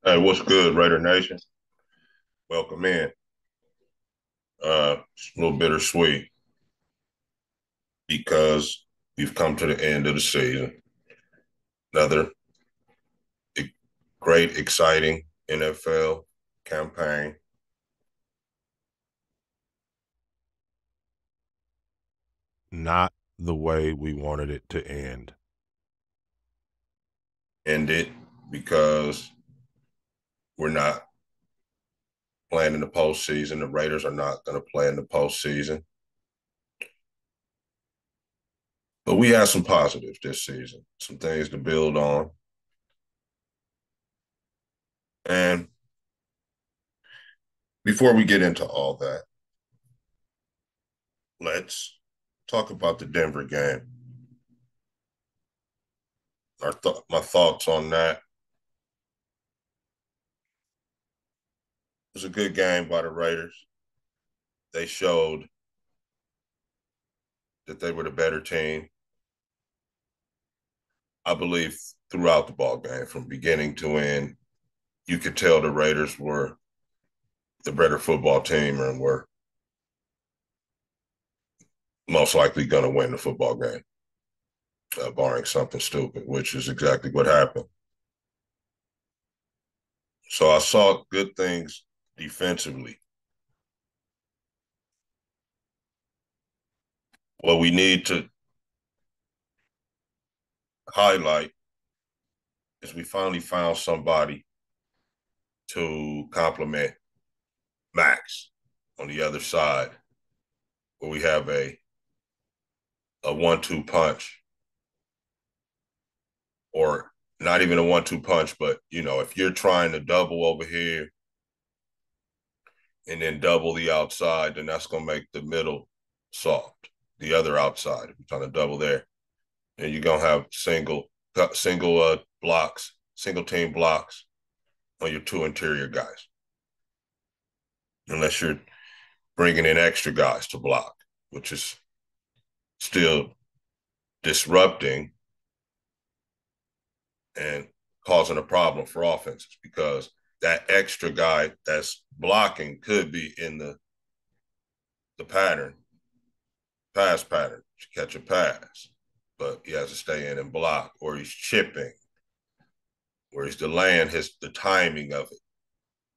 Hey, what's good, Raider Nation? Welcome in. It's a little bittersweet because we've come to the end of the season. Another great, exciting NFL campaign Not the way we wanted it to end. ended because we're not playing in the postseason. The Raiders are not going to play in the postseason. But we have some positives this season, some things to build on. And before we get into all that, let's talk about the Denver game. My thoughts on that. It was a good game by the Raiders. They showed that they were the better team. I believe throughout the ball game, from beginning to end, you could tell the Raiders were the better football team and were most likely going to win the football game, barring something stupid, which is exactly what happened. So I saw good things defensively. What we need to highlight is we finally found somebody to complement Max on the other side, where we have a 1-2 punch, or not even a 1-2 punch, but if you're trying to double over here and then double the outside, then that's going to make the middle soft. The other outside, if you're trying to double there, and you're going to have single blocks, single team blocks on your two interior guys, unless you're bringing in extra guys to block, which is still disrupting and causing a problem for offenses, because that extra guy that's blocking could be in the pass pattern, to catch a pass, but he has to stay in and block, or he's chipping, or he's delaying the timing of it.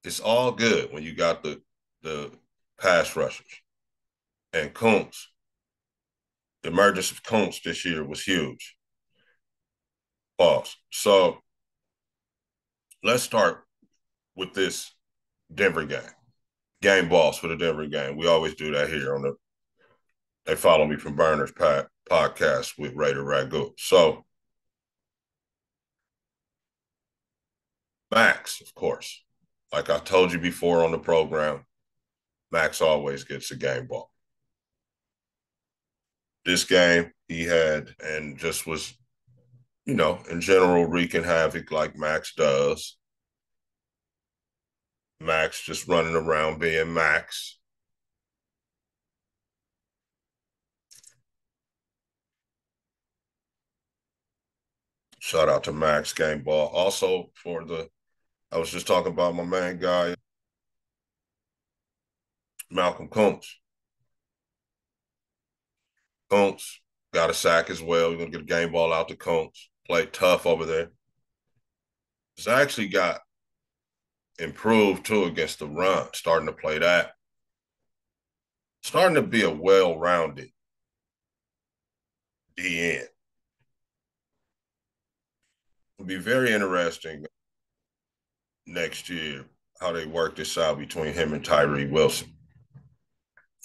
It's all good when you got the pass rushers. And Kuntz, the emergence of Kuntz this year was huge. Pause. So let's start with this Denver game. Game balls for the Denver game. We always do that here on the. They follow me from Burner's podcast with RaiderRagu. So Max, of course, like I told you before on the program, Max always gets a game ball. This game he had, and just was, in general, wreaking havoc like Max does. Max just running around being Max. Shout out to Max game ball. Also I was just talking about my main guy, Malcolm Kuntz. Kuntz got a sack as well. We're going to get a game ball out to Kuntz. Played tough over there. He's actually got improved too against the run, starting to play that. Starting to be a well-rounded DN. It'll be very interesting next year how they work this out between him and Tyree Wilson.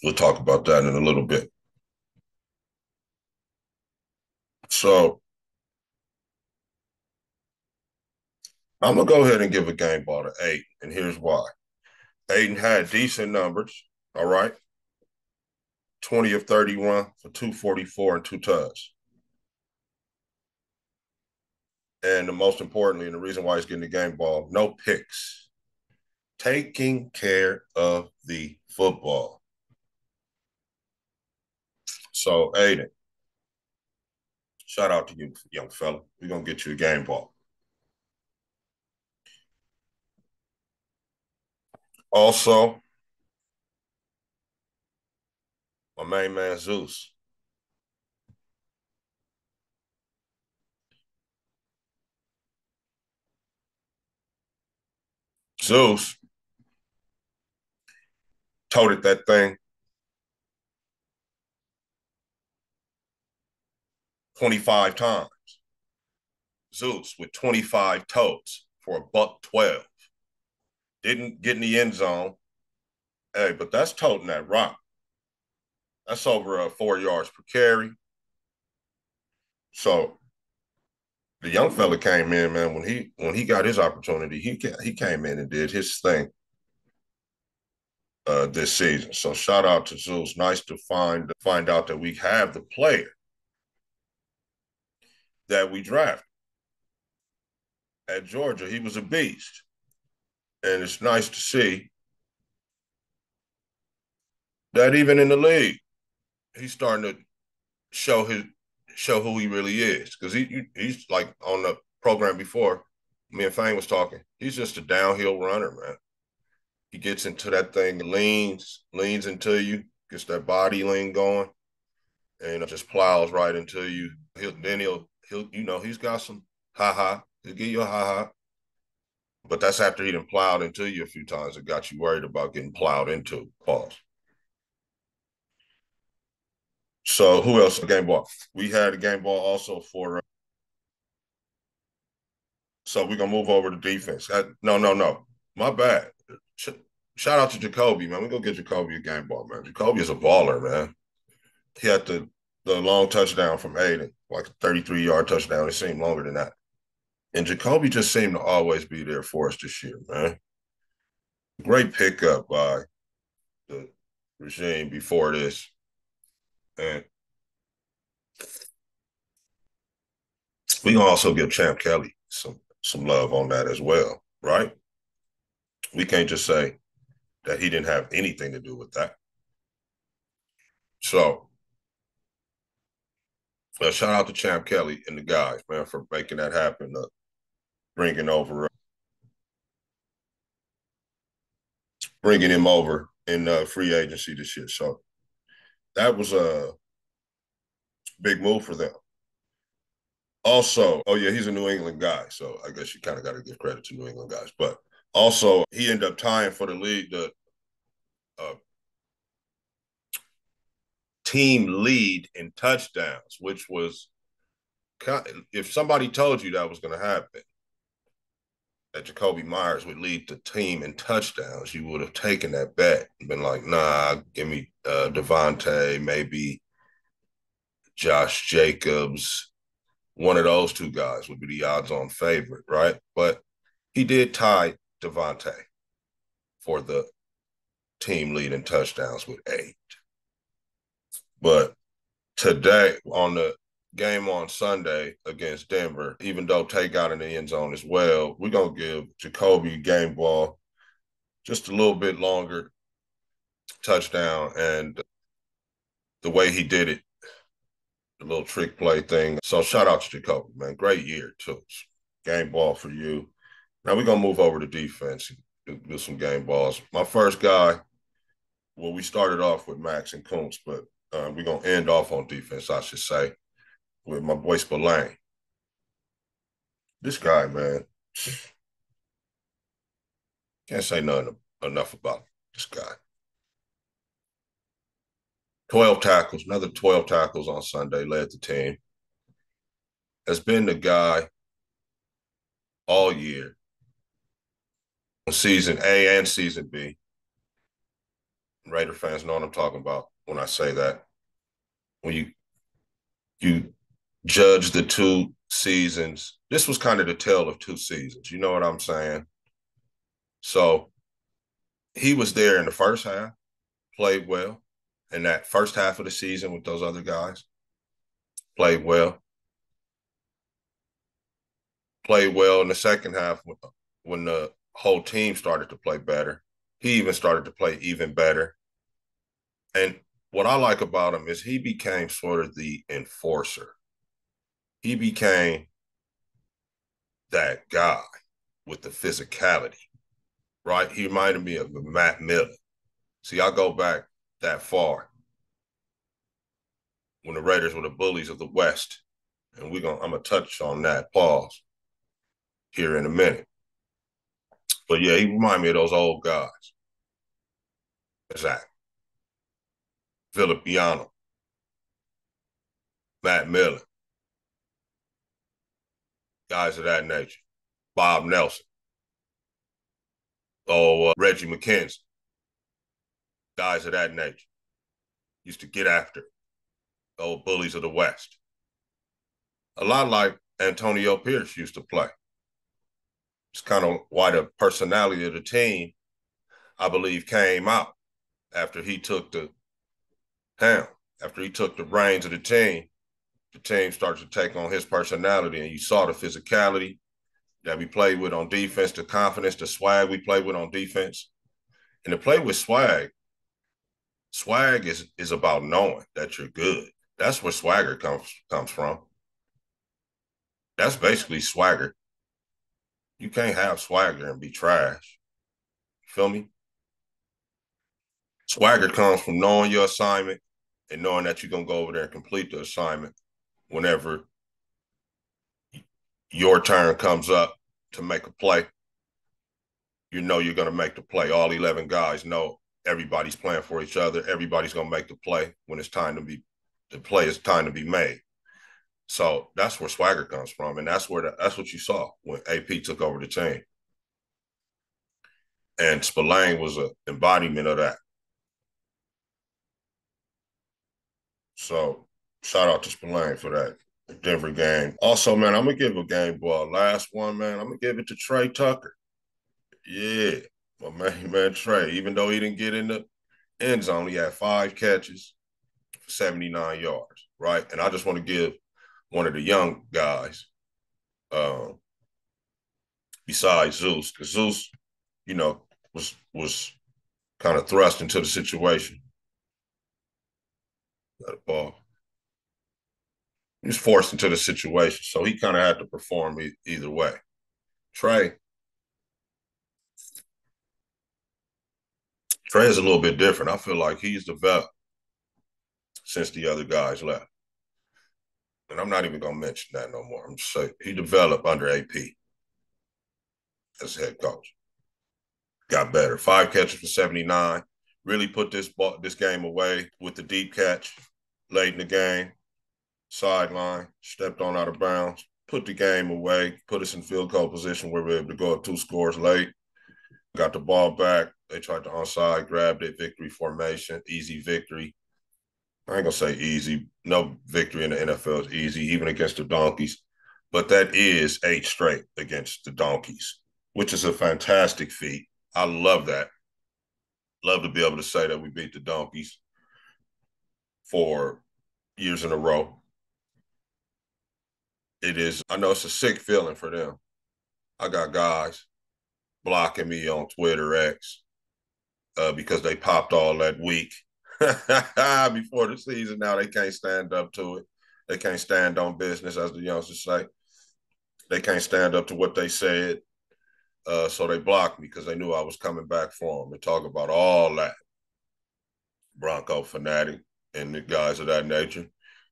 We'll talk about that in a little bit. So I'm going to go ahead and give a game ball to Aiden, and here's why. Aiden had decent numbers, all right? 20 of 31 for 244 and two tugs. And the most importantly, and the reason why he's getting the game ball, no picks. Taking care of the football. So, Aiden, shout out to you, young fella. We're going to get you a game ball. Also, my main man Zeus. Zeus toted that thing 25 times. Zeus with 25 totes for a buck 12. Didn't get in the end zone. Hey, but that's toting that rock. That's over 4 yards per carry. So the young fella came in, man. When he got his opportunity, he came in and did his thing this season. So shout out to Zeus. Nice to find out that we have the player that we drafted at Georgia. He was a beast, and it's nice to see that even in the league, he's starting to show his show who he really is. Because he's like on the program before, me and Fang was talking. He's just a downhill runner, man. He gets into that thing, leans into you, gets that body lean going, and just plows right into you. He'll he's got some ha. He'll give you a ha. But that's after he done plowed into you a few times. It got you worried about getting plowed into. Pause. So who else? Game ball. We had a game ball also for. So we're gonna move over to defense. No. My bad. Shout out to Jacoby, man. We go get Jacoby a game ball, man. Jacoby is a baller, man. He had the long touchdown from Aiden, like a 33-yard touchdown. It seemed longer than that. And Jacoby just seemed to always be there for us this year, man. Great pickup by the regime before this. And we can also give Champ Kelly some love on that as well, right? We can't just say that he didn't have anything to do with that. So shout out to Champ Kelly and the guys, man, for making that happen, bringing him over in free agency this year. So that was a big move for them. Also, oh yeah, he's a New England guy, so I guess you kind of got to give credit to New England guys. But also, he ended up tying for the lead, the uh, team lead in touchdowns, which was if somebody told you that was going to happen, that Jacoby Myers would lead the team in touchdowns, you would have taken that bet and been like, nah, give me Devontae, maybe Josh Jacobs. One of those two guys would be the odds-on favorite, right? But he did tie Devontae for the team lead in touchdowns with 8. But today, on the game on Sunday against Denver, even though Tay got in the end zone as well, we're going to give Jacoby game ball just a little bit longer touchdown. And the way he did it, the little trick play thing. So shout out to Jacoby, man. Great year, too. Game ball for you. Now we're going to move over to defense and do some game balls. My first guy, well, we started off with Max and Kuntz, but we're going to end off on defense, I should say, with my boy Spillane. This guy, man, can't say nothing enough about this guy. 12 tackles, another 12 tackles on Sunday, led the team. Has been the guy all year, season A and season B. Raider fans know what I'm talking about when I say that. When you judge the two seasons, this was kind of the tale of two seasons. You know what I'm saying? So he was there in the first half, played well. In that first half of the season with those other guys, played well. Played well in the second half when the whole team started to play better. He even started to play even better. And what I like about him is he became sort of the enforcer. He became that guy with the physicality. right? He reminded me of Matt Miller. See, I go back that far when the Raiders were the bullies of the West. And I'm gonna touch on that pause here in a minute. But yeah, he reminded me of those old guys. Zach, Filippiano, Matt Miller, guys of that nature. Bob Nelson, Reggie McKenzie, guys of that nature. Used to get after old bullies of the West. A lot like Antonio Pierce used to play. It's kind of why the personality of the team, I believe, came out after he took the helm, after he took the reins of the team started to take on his personality, and you saw the physicality that we played with on defense, the confidence, the swag we played with on defense. And to play with swag is about knowing that you're good. That's where swagger comes from. That's basically swagger. You can't have swagger and be trash. You feel me? Swagger comes from knowing your assignment and knowing that you're gonna go over there and complete the assignment whenever your turn comes up to make a play. You know you're gonna make the play. All 11 guys know everybody's playing for each other. Everybody's gonna make the play when it's time to be the play is time to be made. So that's where swagger comes from, and that's what you saw when AP took over the team, and Spillane was an embodiment of that. So shout out to Spillane for that Denver game. Also, man, I'm gonna give a game ball. Last one, man. I'm gonna give it to Trey Tucker. Yeah, my man Trey. Even though he didn't get in the end zone, he had 5 catches for 79 yards, right? And I just want to give one of the young guys, um, besides Zeus, because Zeus, you know, was kind of thrust into the situation. That ball. He was forced into the situation, so he kind of had to perform either way. Trey is a little bit different. I feel like he's developed since the other guys left. And I'm not even going to mention that no more. I'm just saying he developed under AP as head coach. Got better. 5 catches for 79. Really put this game away with the deep catch late in the game. Sideline, stepped on out of bounds, put the game away, put us in field goal position where we were able to go up 2 scores late. Got the ball back. They tried to onside, grabbed it, victory formation, easy victory. I ain't gonna say easy. No victory in the NFL is easy, even against the Donkeys. But that is 8 straight against the Donkeys, which is a fantastic feat. I love that. Love to be able to say that we beat the Donkeys for years in a row. It is, I know it's a sick feeling for them. I got guys blocking me on Twitter X because they popped all that week before the season. Now they can't stand up to it. They can't stand on business, as the youngsters say. They can't stand up to what they said. So they blocked me because they knew I was coming back for them and talk about all that Bronco fanatic and the guys of that nature.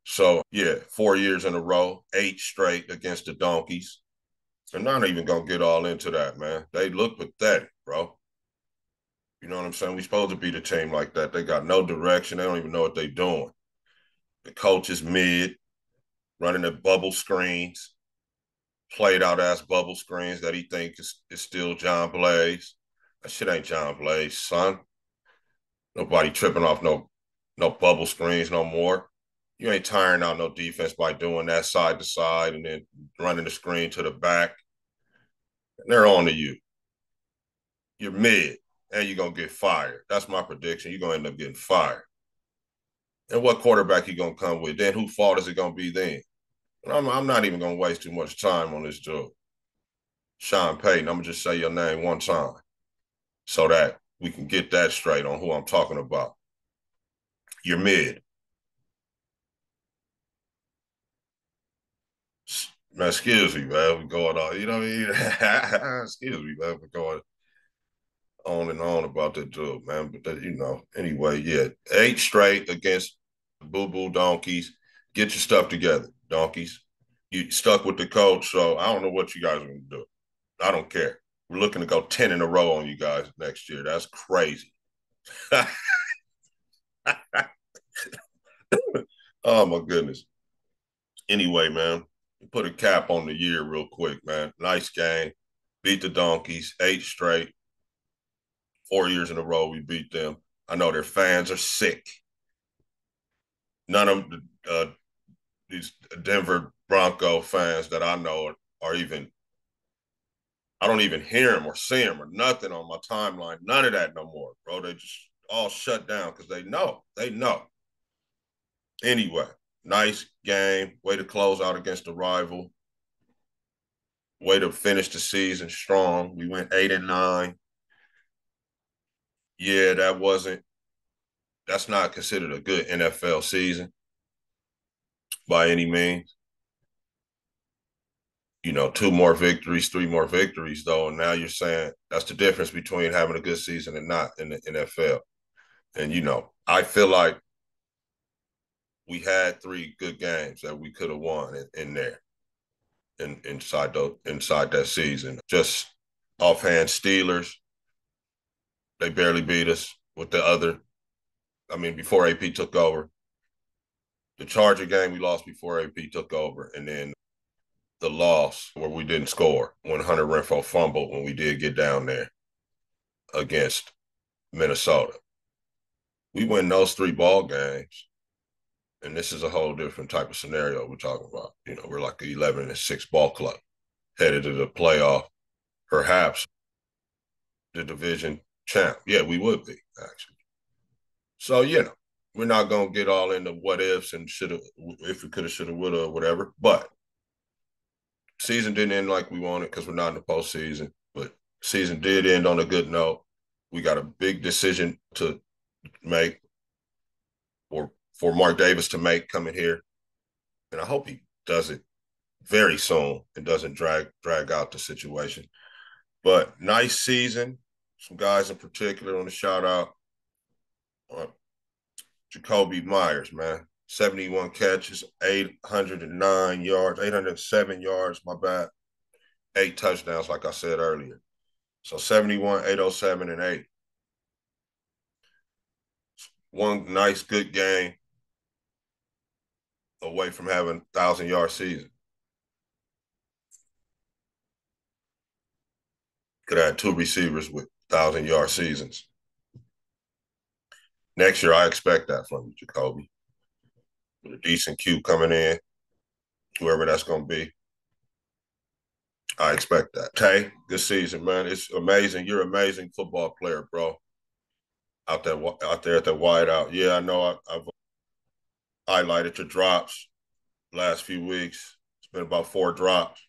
So yeah, 4 years in a row, 8 straight against the Donkeys. I'm not even gonna get all into that, man. They look pathetic, bro. You know what I'm saying? We supposed to beat a team like that. They got no direction. They don't even know what they're doing. The coach is mid, running the bubble screens, played out ass bubble screens that he thinks is still John Blaze. That shit ain't John Blaze, son. Nobody tripping off no bubble screens no more. You ain't tiring out no defense by doing that side to side and then running the screen to the back. And they're on to you. You're mid and you're going to get fired. That's my prediction. You're going to end up getting fired. And what quarterback you going to come with? Then whose fault is it going to be then? I'm not even going to waste too much time on this dude. Sean Payton, I'm going to just say your name one time so that we can get that straight on who I'm talking about. You're mid. Man, excuse me, man, we're going on. You know what I mean? Excuse me, man, we're going. on and on about that dude, man. But that, anyway, yeah, 8 straight against Boo Boo Donkeys. Get your stuff together, donkeys. You stuck with the coach, so I don't know what you guys are going to do. I don't care. We're looking to go 10 in a row on you guys next year. That's crazy. Oh my goodness. Anyway, man, put a cap on the year real quick, man. Nice game. Beat the Donkeys 8 straight. 4 years in a row we beat them. I know their fans are sick. None of these Denver Bronco fans that I know are even. I don't even hear them or see them or nothing on my timeline. None of that no more, bro. They just all shut down because they know. They know. Anyway, nice game. Way to close out against a rival. Way to finish the season strong. We went 8-9. Yeah, that's not considered a good NFL season by any means. Two more victories, three more victories, though. And now you're saying that's the difference between having a good season and not in the NFL. And, I feel like we had 3 good games that we could have won in there inside that season. Just offhand Steelers, they barely beat us with the other. I mean, before AP took over. The Charger game we lost before AP took over, and then the loss where we didn't score when Hunter Renfro fumbled when we did get down there against Minnesota. We win those 3 ball games, and this is a whole different type of scenario we're talking about. We're like an 11-6 ball club headed to the playoff, perhaps the division champ. Yeah, we would be actually. So we're not gonna get all into what ifs and shoulda, if we coulda, shoulda, woulda, whatever. But season didn't end like we wanted because we're not in the postseason. But season did end on a good note. We got a big decision to make, or for Mark Davis to make coming here, and I hope he does it very soon and doesn't drag out the situation. But nice season. Some guys in particular on the shout out. Jacoby Myers, man. 71 catches, 809 yards, 807 yards, my bad. 8 touchdowns, like I said earlier. So 71, 807, and 8. One nice, good game away from having 1,000-yard season. Could have had 2 receivers with 1,000-yard seasons. Next year, I expect that from you, Jacoby. With a decent Q coming in, whoever that's going to be. I expect that. Tay, good season, man. It's amazing. You're an amazing football player, bro. Out there at that wide out. Yeah, I know. I've highlighted your drops last few weeks. It's been about 4 drops,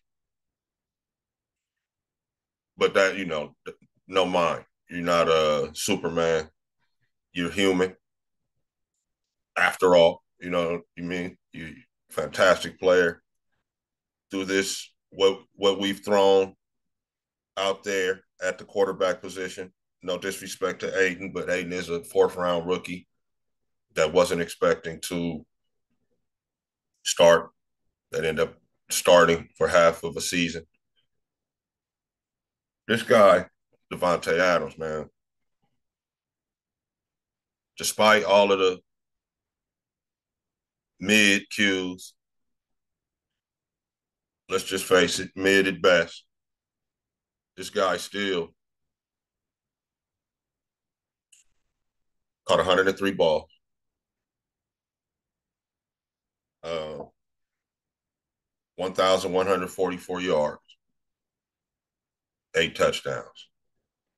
but that no mind. You're not a Superman. You're human. After all, you mean you fantastic player. Through this, what we've thrown out there at the quarterback position. No disrespect to Aiden, but Aiden is a 4th-round rookie that wasn't expecting to start, that ended up starting for half of a season. This guy, Devontae Adams, man, despite all of the mid cues, let's just face it, mid at best, this guy still caught 103 balls, 1,144 yards, 8 touchdowns.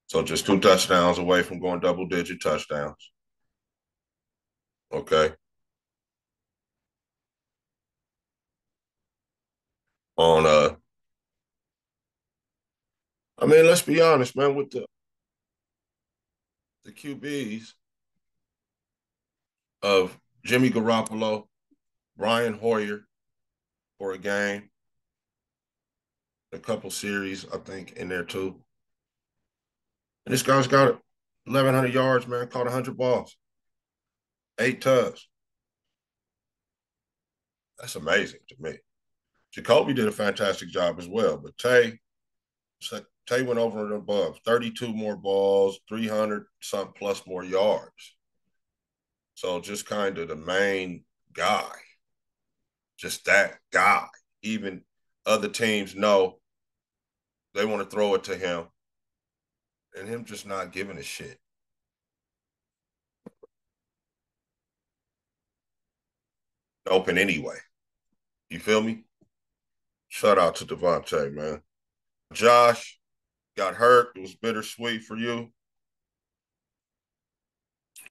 So just 2 touchdowns away from going double-digit touchdowns. Okay. On I mean, let's be honest, man, with the QBs of Jimmy Garoppolo, Brian Hoyer for a game, a couple series, I think, in there too. And this guy's got 1,100 yards, man, caught 100 balls, 8 tugs. That's amazing to me. Jacoby did a fantastic job as well, but Tay went over and above, 32 more balls, 300 something plus more yards. So just kind of the main guy, just that guy. Even other teams know they want to throw it to him, and him just not giving a shit. Open anyway. You feel me? Shout out to Devontae, man. Josh got hurt. It was bittersweet for you.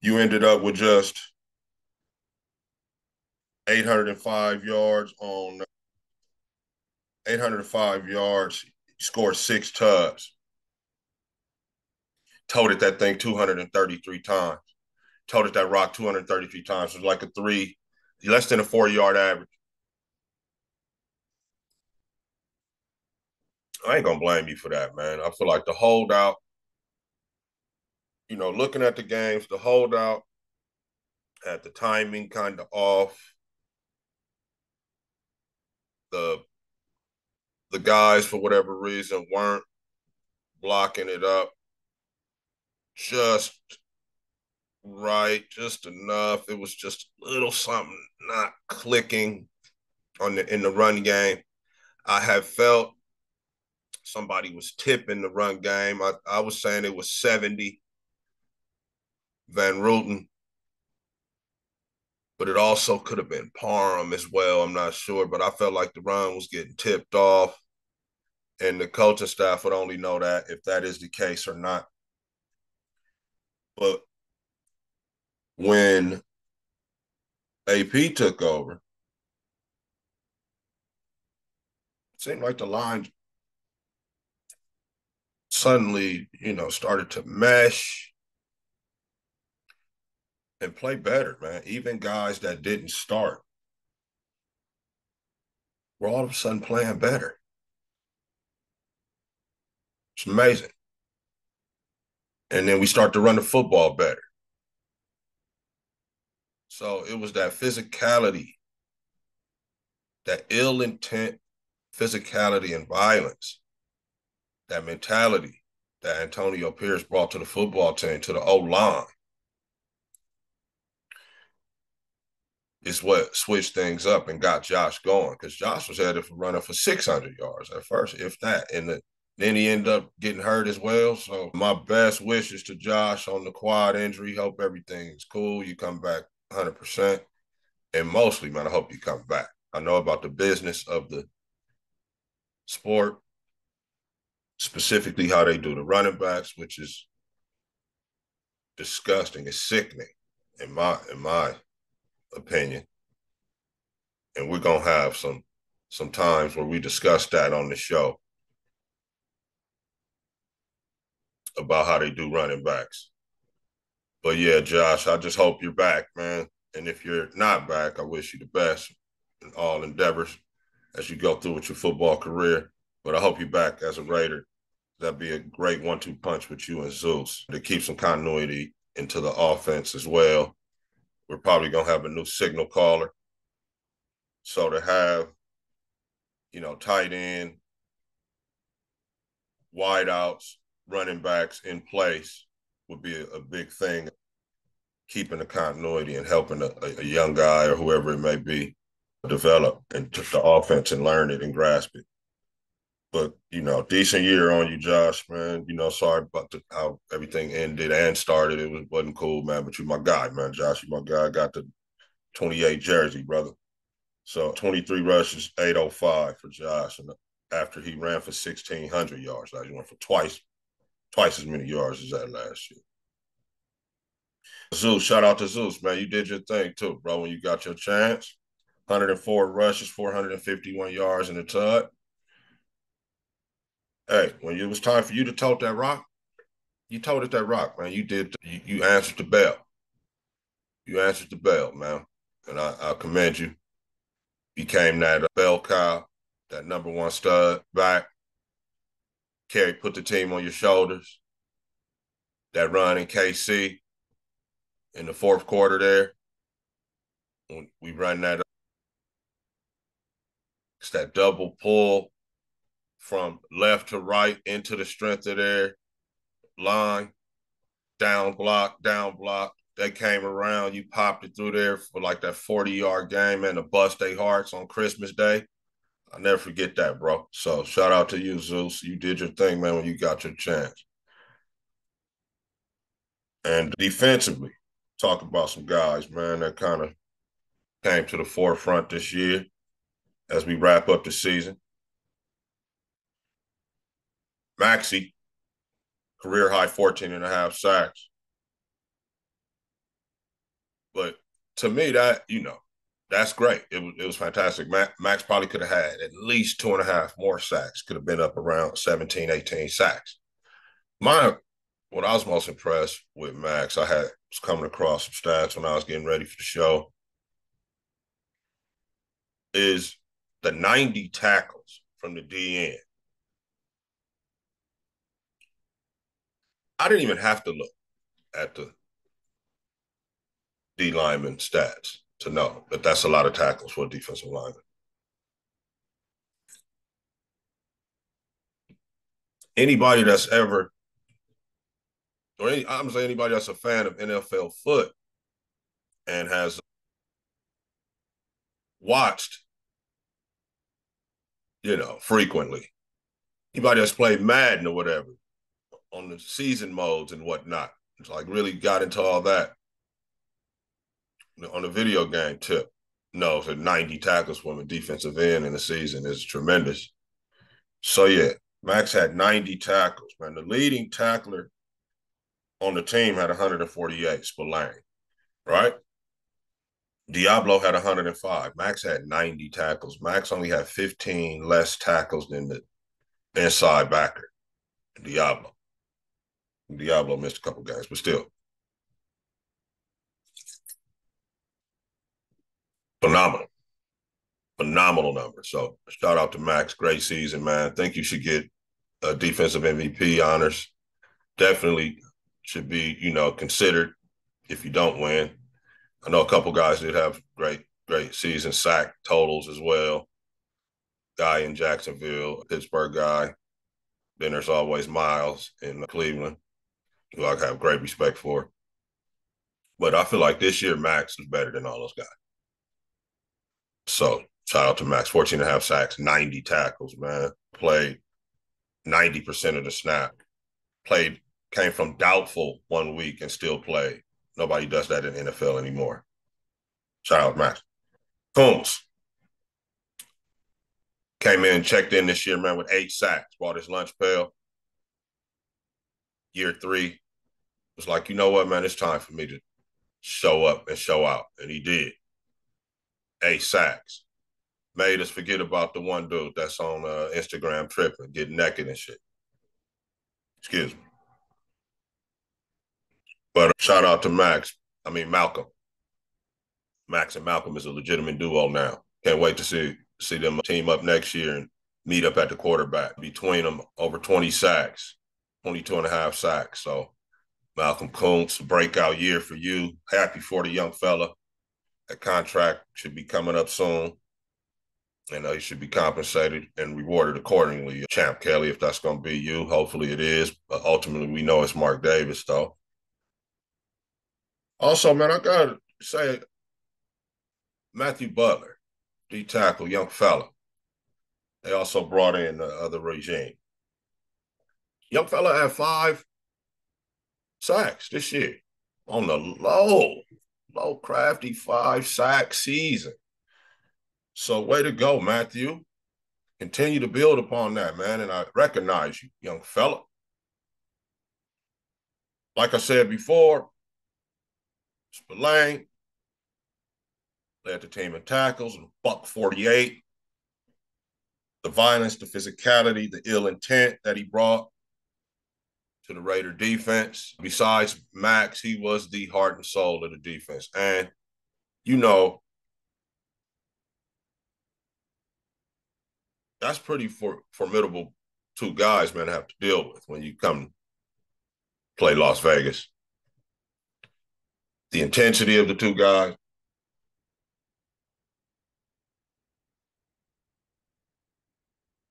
You ended up with just 805 yards on 805 yards. He scored 6 tugs. Toted that thing 233 times. Toted that rock 233 times. It was like less than a 4 yard average. I ain't gonna blame you for that, man. I feel like the holdout, looking at the games, the holdout had the timing kind of off. The the guys, for whatever reason, weren't blocking it up just right, just enough. It was just a little something not clicking in the run game. I have felt somebody was tipping the run game. I was saying it was 70 Van Ruten, but it also could have been Parham as well. I'm not sure, but I felt like the run was getting tipped off, and the coaching staff would only know that if that is the case or not. But when AP took over, it seemed like the line suddenly, started to mesh and play better, man. Even guys that didn't start were all of a sudden playing better. It's amazing. And then we start to run the football better. So it was that physicality, that ill intent physicality and violence, that mentality that Antonio Pierce brought to the football team, to the O-line, is what switched things up and got Josh going, because Josh was headed for running for 600 yards at first, if that. And then he ended up getting hurt as well. So my best wishes to Josh on the quad injury. Hope everything is cool. You come back 100%. And mostly, man, I hope you come back. I know about the business of the sport, specifically how they do the running backs, which is disgusting. It's sickening, in my opinion. And we're gonna have some times where we discuss that on the show about how they do running backs. But yeah, Josh, I just hope you're back, man. And if you're not back, I wish you the best in all endeavors as you go through with your football career. But I hope you're back as a Raider. That'd be a great 1-2 punch with you and Zeus to keep some continuity into the offense as well. We're probably gonna have a new signal caller. So to have, tight end, wideouts, running backs in place would be a big thing, keeping the continuity and helping a young guy or whoever it may be develop and the offense and learn it and grasp it. But, decent year on you, Josh, man. Sorry about how everything ended and started. Wasn't cool, man, but you my guy, man. Josh, you my guy. I got the 28 jersey, brother. So 23 rushes, 805 for Josh. And after he ran for 1,600 yards, he went for twice as many yards as that last year. Zeus, shout out to Zeus, man. You did your thing too, bro, when you got your chance. 104 rushes, 451 yards in the tug. Hey, when it was time for you to tote that rock, you toted that rock, man. You did. You answered the bell. You answered the bell, man. And I commend you. Became that bell cow, that number one stud back. Put the team on your shoulders. that run in KC in the fourth quarter there. When we run that, it's that double pull from left to right into the strength of their line, down block, down block. They came around, you popped it through there for like that 40-yard game and to bust their hearts on Christmas Day. I'll never forget that, bro. So shout out to you, Zeus. You did your thing, man, when you got your chance. And defensively, talk about some guys, man, that kind of came to the forefront this year as we wrap up the season. Maxey, career high 14 and a half sacks. But to me, that, that's great. It was fantastic. Max probably could have had at least 2.5 more sacks, could have been up around 17, 18 sacks. What I was most impressed with Max, was coming across some stats when I was getting ready for the show, is the 90 tackles from the DN. I didn't even have to look at the D lineman stats to know that that's a lot of tackles for a defensive lineman. Anybody that's ever, I'm saying anybody that's a fan of NFL foot and has watched, frequently, anybody that's played Madden or whatever on the season modes and whatnot, it's like really got into all that on the video game tip. No, so 90 tackles from a defensive end in the season is tremendous. So yeah, Max had 90 tackles, man. The leading tackler on the team had 148, Spillane, right? Diablo had 105. Max had 90 tackles. Max only had 15 less tackles than the inside backer, Diablo. Diablo missed a couple games, but still. Phenomenal. Phenomenal number. So shout out to Max. Great season, man. I think you should get defensive MVP honors. Definitely should be, considered if you don't win. I know a couple guys did have great season, sack totals as well. Guy in Jacksonville, Pittsburgh guy. Then there's always Miles in Cleveland, who I have great respect for. But I feel like this year Max is better than all those guys. So shout out to Max, 14 and a half sacks, 90 tackles, man. Played 90% of the snap. Came from doubtful one week and still played. Nobody does that in the NFL anymore. Shout out Max. Combs came in, checked in this year, man, with 8 sacks, brought his lunch pail. Year 3, was like, you know what, man, it's time for me to show up and show out. And he did. 8 sacks. Made us forget about the one dude that's on Instagram tripping, getting naked and shit. Excuse me. But shout out to Malcolm. Max and Malcolm is a legitimate duo now. Can't wait to see them team up next year and meet up at the quarterback. Between them, over 20 sacks, 22 and a half sacks. So Malcolm Kuntz, breakout year for you. Happy for the young fella. That contract should be coming up soon. And he should be compensated and rewarded accordingly. Champ Kelly, if that's going to be you, hopefully it is. But ultimately, we know it's Mark Davis, though. Also, man, I got to say, Matthew Butler, D tackle, young fella. They also brought in the other regime. Young fella had 5 sacks this year on the low crafty 5-sack season. So way to go, Matthew. Continue to build upon that, man. And I recognize you, young fella. Like I said before, Spillane led the team in tackles, $148. The violence, the physicality, the ill intent that he brought to the Raider defense. Besides Max, he was the heart and soul of the defense. And, that's pretty formidable 2 guys, man, to have to deal with when you come play Las Vegas. The intensity of the two guys,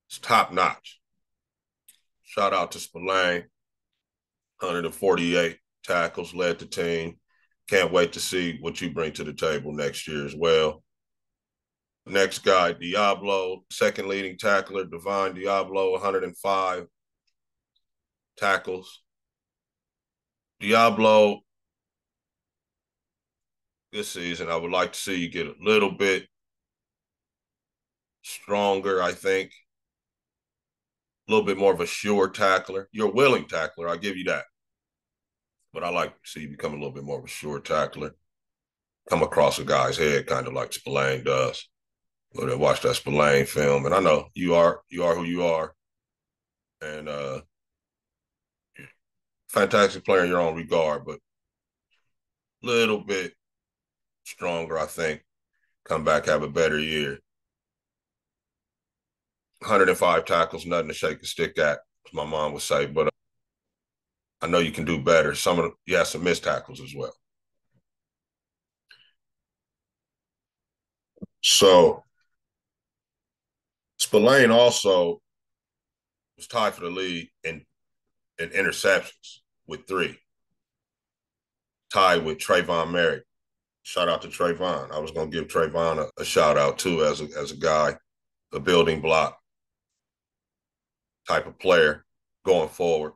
it's top notch. Shout out to Spillane, 148 tackles, led the team. Can't wait to see what you bring to the table next year as well. Next guy, Diablo, second leading tackler, Divine Diablo, 105 tackles. Diablo, this season, I would like to see you get a little bit stronger, I think. A little bit more of a sure tackler. You're a willing tackler, I'll give you that. But I like to see you become a little bit more of a sure tackler. Come across a guy's head, kind of like Spillane does. But I watched that Spillane film, and I know you are who you are, and fantastic player in your own regard, but a little bit stronger, I think. Come back, have a better year. 105 tackles, nothing to shake a stick at, as my mom would say. But I know you can do better. You have some missed tackles as well. So Spillane also was tied for the lead in interceptions with 3, tied with Trayvon Merrick. Shout out to Trayvon. I was going to give Trayvon a shout out too as a guy, a building block type of player going forward.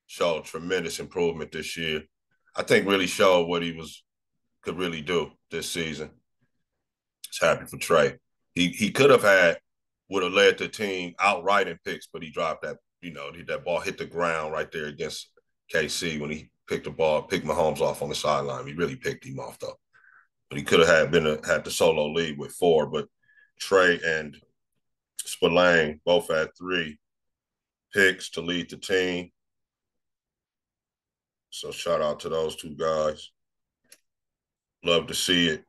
Showed tremendous improvement this year. I think really showed what he could really do this season. Just happy for Trey. He could have would have led the team outright in picks, but he dropped that, that ball hit the ground right there against KC when he picked Mahomes off on the sideline. He really picked him off though. But he could have had the solo lead with 4, but Trey and Spillane both had 3 picks to lead the team. So shout out to those 2 guys. Love to see it.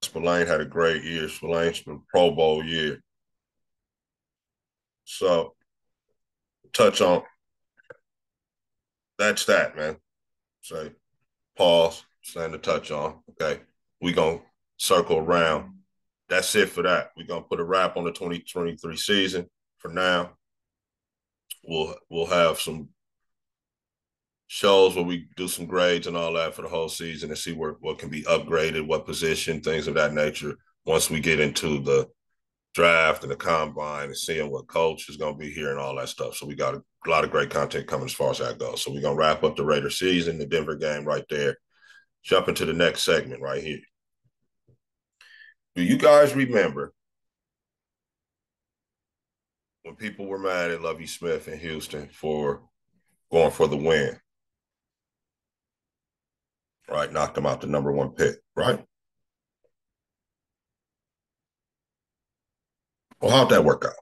Spillane had a great year. Spillane's been Pro Bowl year. So touch on that's that, man. Say pause, something to touch on. Okay. We're gonna circle around. That's it for that. We're gonna put a wrap on the 2023 season for now. We'll have some shows where we do some grades and all that for the whole season and see what can be upgraded, what position, things of that nature. Once we get into the draft and the combine and seeing what coach is going to be here and all that stuff. So we got a lot of great content coming as far as that goes. So we're going to wrap up the Raider season, the Denver game right there. Jump into the next segment right here. Do you guys remember when people were mad at Lovie Smith in Houston for going for the win? Right, knocked him out the number 1 pick, right? Well, how'd that work out?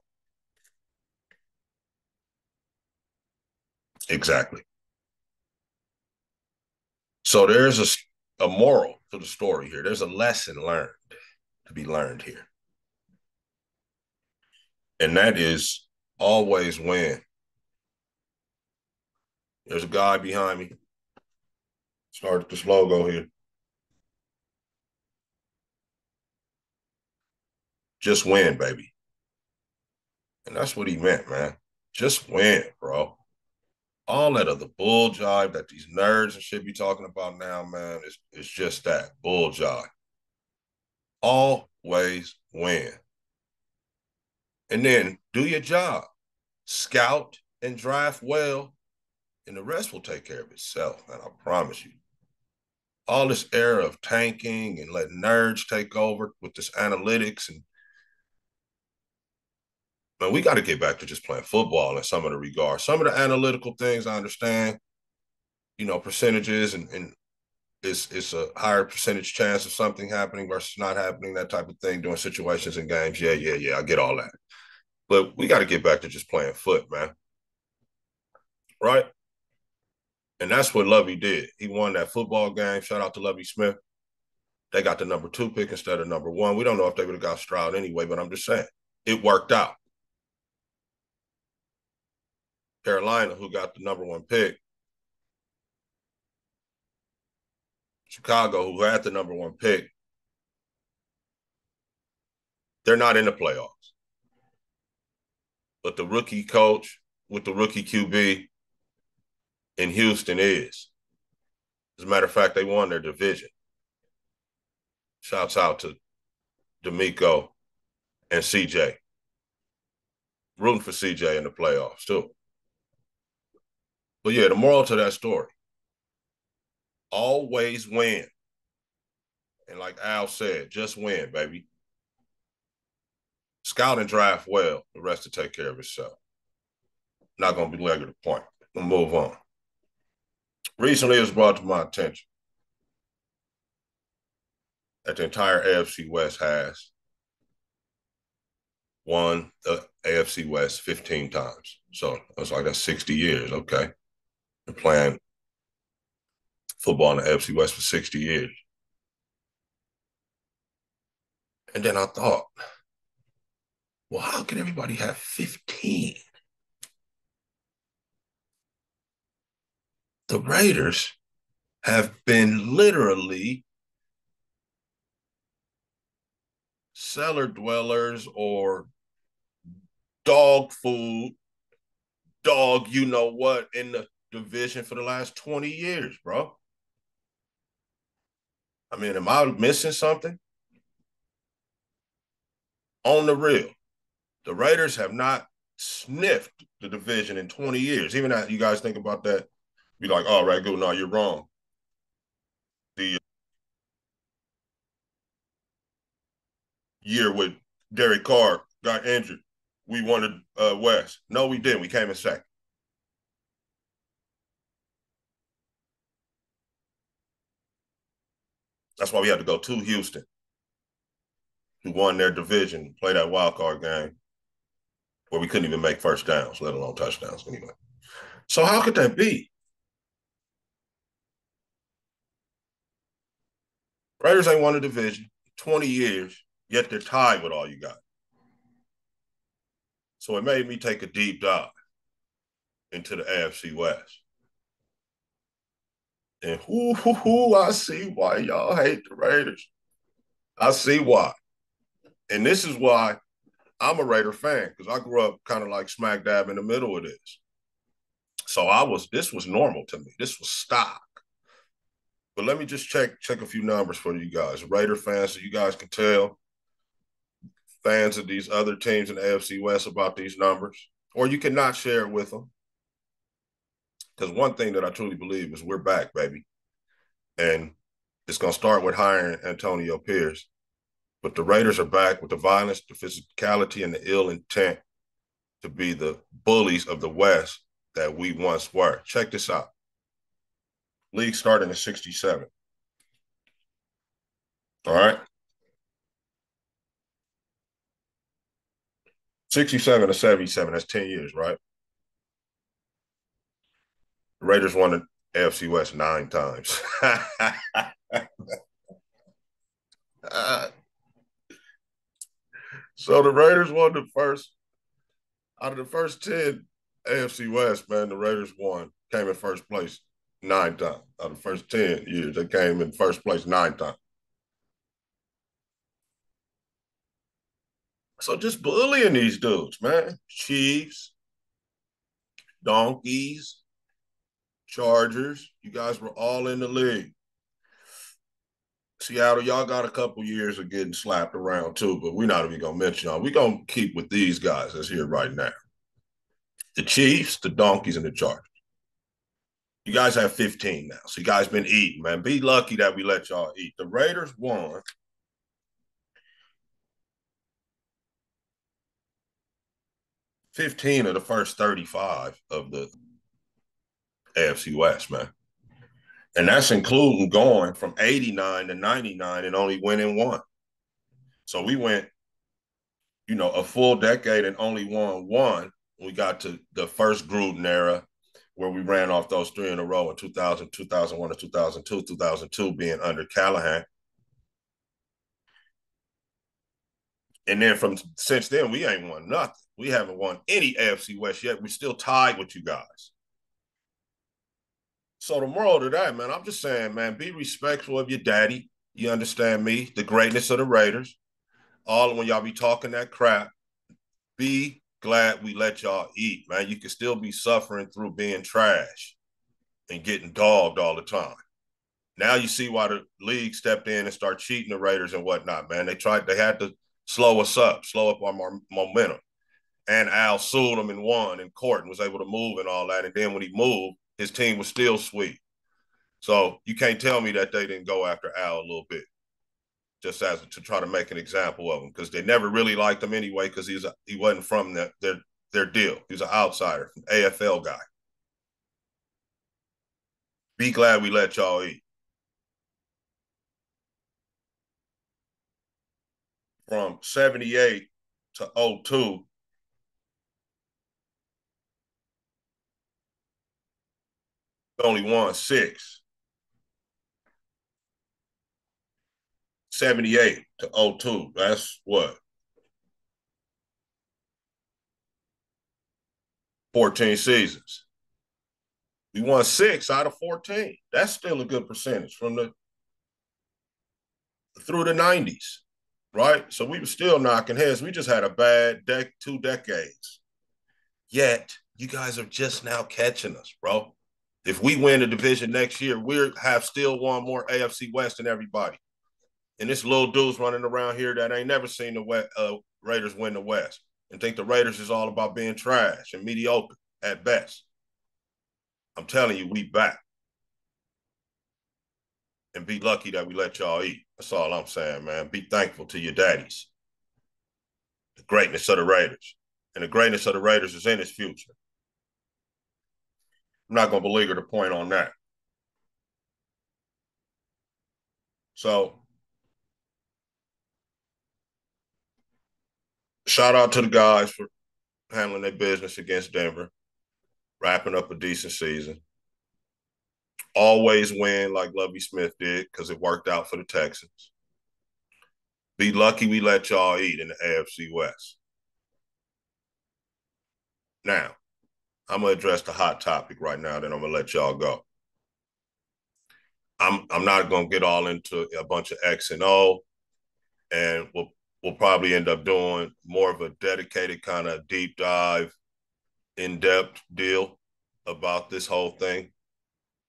Exactly. So there's a moral to the story here. There's a lesson learned to be learned here. And that is always win. There's a guy behind me. Started this logo here. Just win, baby. And that's what he meant, man. Just win, bro. All that other bull jive that these nerds and shit be talking about now, man, is just that bull jive. Always win. And then do your job. Scout and draft well, and the rest will take care of itself, man. I promise you. All this era of tanking and letting nerds take over with this analytics and man, we got to get back to just playing football in some of the regards. Some of the analytical things I understand, percentages and it's a higher percentage chance of something happening versus not happening, that type of thing, doing situations in games. Yeah. I get all that. But we got to get back to just playing foot, man. Right? And that's what Lovey did. He won that football game. Shout out to Lovey Smith. They got the number 2 pick instead of number 1. We don't know if they would have got Stroud anyway, but I'm just saying it worked out. Carolina, who got the number 1 pick, Chicago, who had the number one pick, they're not in the playoffs. But the rookie coach with the rookie QB in Houston is. As a matter of fact, they won their division. Shouts out to D'Amico and CJ. Rooting for CJ in the playoffs, too. But yeah, the moral to that story, always win. And like Al said, just win, baby. Scout and draft well. The rest to take care of itself. Not going to be leg of the point. We'll move on. Recently, it was brought to my attention that the entire AFC West has won the AFC West 15 times. So it's like that's 60 years. Okay. They're playing football in the AFC West for 60 years. And then I thought, well, how can everybody have 15? The Raiders have been literally cellar dwellers or dog food, dog, you know what, in the division for the last 20 years, bro. I mean, am I missing something? On the real, the Raiders have not sniffed the division in 20 years. Even that, you guys think about that, be like, oh, Ragu, no, you're wrong. The year with Derek Carr got injured, we wanted West. No, we didn't. We came in second. That's why we had to go to Houston, who won their division, play that wild card game where we couldn't even make first downs, let alone touchdowns anyway. So how could that be? Raiders ain't won a division 20 years, yet they're tied with all you got. So it made me take a deep dive into the AFC West. And I see why y'all hate the Raiders. I see why. And this is why I'm a Raider fan, because I grew up kind of like smack dab in the middle of this. So this was normal to me. This was stock. But let me just check a few numbers for you guys. Raider fans, so you guys can tell fans of these other teams in the AFC West about these numbers, or you cannot share it with them. Because one thing that I truly believe is we're back, baby. And it's going to start with hiring Antonio Pierce. But the Raiders are back with the violence, the physicality, and the ill intent to be the bullies of the West that we once were. Check this out. League started in 67. All right. 67 to 77, that's 10 years, right? The Raiders won the AFC West 9 times. So the Raiders won the first, out of the first 10 AFC West, man, the Raiders won, came in first place 9 times. Out of the first 10 years, they came in first place 9 times. So just bullying these dudes, man. Chiefs, Donkeys, Chargers, you guys were all in the league. Seattle, y'all got a couple years of getting slapped around too, but we're not even gonna mention y'all. We're gonna keep with these guys that's here right now. The Chiefs, the Donkeys, and the Chargers. You guys have 15 now. So you guys been eating, man. Be lucky that we let y'all eat. The Raiders won 15 of the first 35 of the AFC West, man. And that's including going from 89 to 99 and only winning one. So we went, a full decade and only won one. We got to the first Gruden era where we ran off those 3 in a row in 2000, 2001, and 2002, 2002 being under Callahan. And then since then, we ain't won nothing. We haven't won any AFC West yet. We still tied with you guys. So the moral to that, man, I'm just saying, man, be respectful of your daddy. You understand me? The greatness of the Raiders. All when y'all be talking that crap, be glad we let y'all eat, man. You can still be suffering through being trash and getting dogged all the time. Now you see why the league stepped in and started cheating the Raiders and whatnot, man. They had to slow us up, slow up our momentum. And Al sued him and won in court and was able to move and all that. And then when he moved, his team was still sweet. So you can't tell me that they didn't go after Al a little bit, just as to try to make an example of him, because they never really liked him anyway, because he wasn't from their deal. He was an outsider, an AFL guy. Be glad we let y'all eat. From 78 to '02, only won six. 78 to '02. That's what? 14 seasons. We won six out of 14. That's still a good percentage from the through the 90s, right? So we were still knocking heads. We just had a bad 2 decades. Yet you guys are just now catching us, bro. If we win the division next year, we have still won more AFC West than everybody. And this little dude's running around here that ain't never seen the Raiders win the West and think the Raiders is all about being trash and mediocre at best. I'm telling you, we back. And be lucky that we let y'all eat. That's all I'm saying, man. Be thankful to your daddies. The greatness of the Raiders. And the greatness of the Raiders is in his future. I'm not going to belabor the point on that. So, shout out to the guys for handling their business against Denver, wrapping up a decent season. Always win like Lovie Smith did because it worked out for the Texans. Be lucky we let y'all eat in the AFC West. Now, I'm going to address the hot topic right now, then I'm going to let y'all go. I'm not going to get all into a bunch of X and O, and we'll probably end up doing more of a dedicated kind of deep dive, in-depth deal about this whole thing.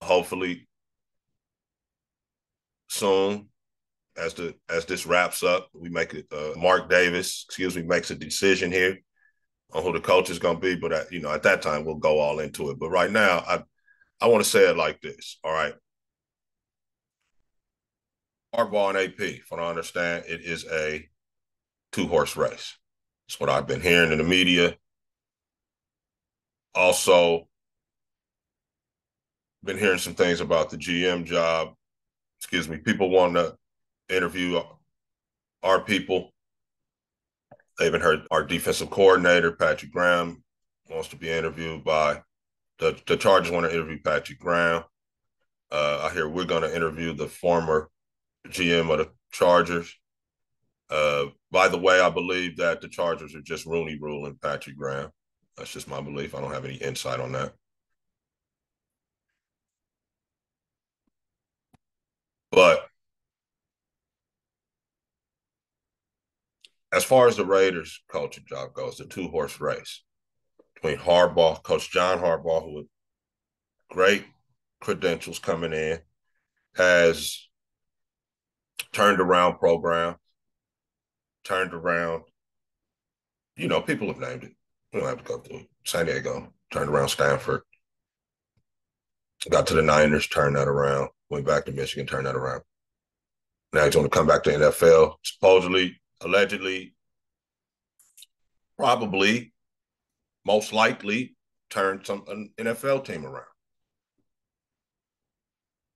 Hopefully soon, as this wraps up, we make it. Mark Davis, makes a decision here on who the coach is going to be. But at that time, we'll go all into it. But right now, I want to say it like this. All right, Harbaugh and AP, from what I understand, it is a 2-horse race. That's what I've been hearing in the media. Also, been hearing some things about the GM job. People want to interview our people. I even heard our defensive coordinator, Patrick Graham, wants to be interviewed by the Chargers want to interview Patrick Graham. I hear we're going to interview the former GM of the Chargers. By the way, I believe that the Chargers are just Rooney ruling Patrick Graham. That's just my belief. I don't have any insight on that. But as far as the Raiders coaching job goes, the 2-horse race between Harbaugh, Coach John Harbaugh, who with great credentials coming in, has turned around program, turned around, people have named it. We don't have to go through San Diego, turned around Stanford, got to the Niners, turned that around, went back to Michigan, turned that around. Now he's going to come back to NFL, supposedly, allegedly, probably, most likely, turn an NFL team around.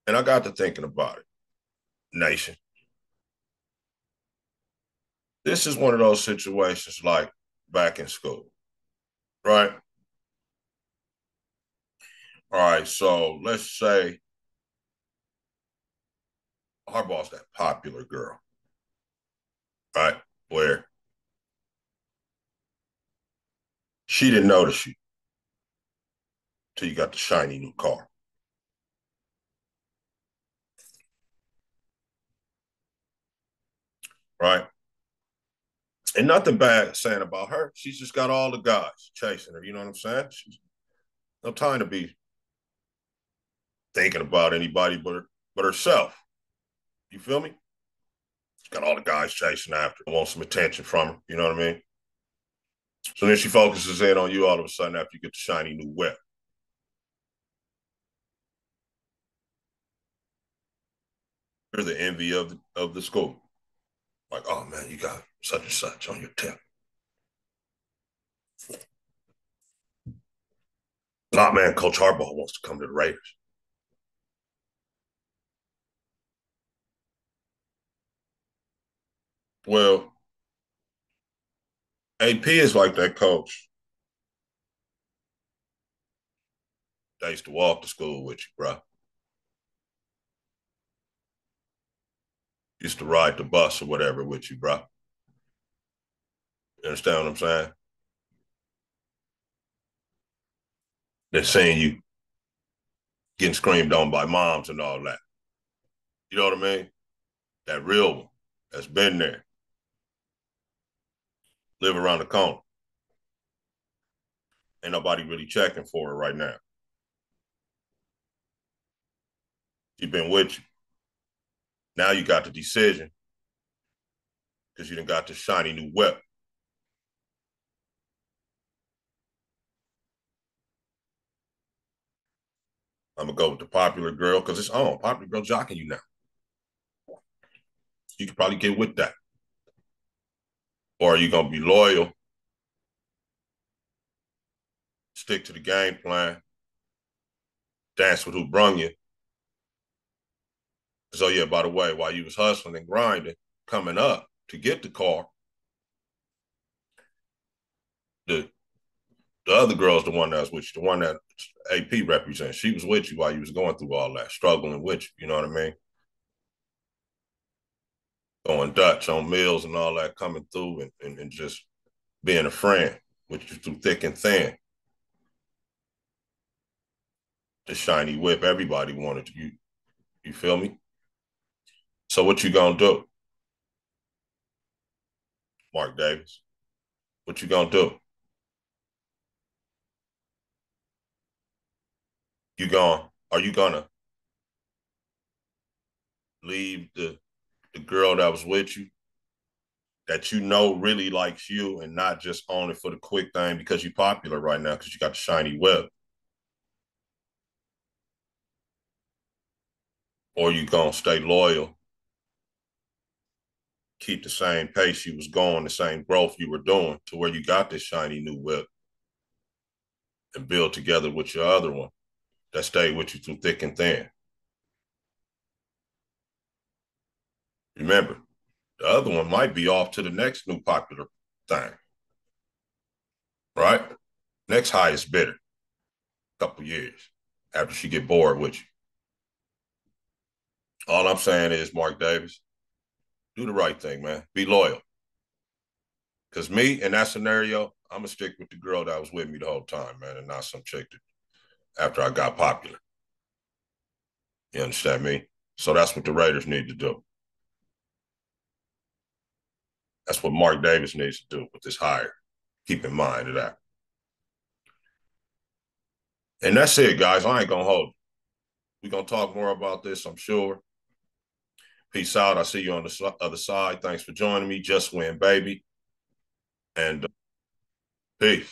And I got to thinking about it. Nation. This is one of those situations like back in school, right? All right, so let's say Harbaugh's that popular girl, right? Where she didn't notice you till you got the shiny new car. right? And nothing bad saying about her. She's just got all the guys chasing her. You know what I'm saying? She's no time to be thinking about anybody but herself. You feel me? She's got all the guys chasing after her, want some attention from her. You know what I mean? So then she focuses in on you all of a sudden after you get the shiny new whip. You're the envy of the school. Like, oh man, you got such and such on your tip. Nah, man, Coach Harbaugh wants to come to the Raiders. Well, AP is like that coach that used to walk to school with you, bro. Used to ride the bus or whatever with you, bro. You understand what I'm saying? They're saying you getting screamed on by moms and all that. You know what I mean? That real one that's been there, live around the corner. Ain't nobody really checking for her right now. She been with you. Now you got the decision because you done got the shiny new whip. I'm gonna go with the popular girl because it's on. Popular girl jocking you now. You could probably get with that. Or are you gonna be loyal, stick to the game plan, dance with who brung you? So yeah, by the way, while you was hustling and grinding, coming up to get the car, the the other girl's the one that was with you, the one that AP represents. She was with you while you was going through all that, struggling with you. You know what I mean? Going Dutch on meals and all that, coming through and just being a friend with you through thick and thin. The shiny whip, everybody wanted you. You feel me? So what you gonna do, Mark Davis? What you gonna do? You going? Are you gonna leave the girl that was with you, that you know really likes you, and not just on it for the quick thing because you're popular right now because you got the shiny whip? Or you gonna stay loyal, keep the same pace you was going, the same growth you were doing to where you got this shiny new whip and build together with your other one that stayed with you through thick and thin? Remember, the other one might be off to the next new popular thing, right? Next highest bidder, couple years after she get bored with you. All I'm saying is, Mark Davis, do the right thing, man. Be loyal. Because me, in that scenario, I'm going to stick with the girl that was with me the whole time, man, and not some chick that after I got popular. You understand me? So that's what the Raiders need to do. That's what Mark Davis needs to do with this hire. Keep in mind of that. And that's it, guys. I ain't going to hold you. We're going to talk more about this, I'm sure. Peace out. I see you on the other side. Thanks for joining me. Just win, baby. And peace.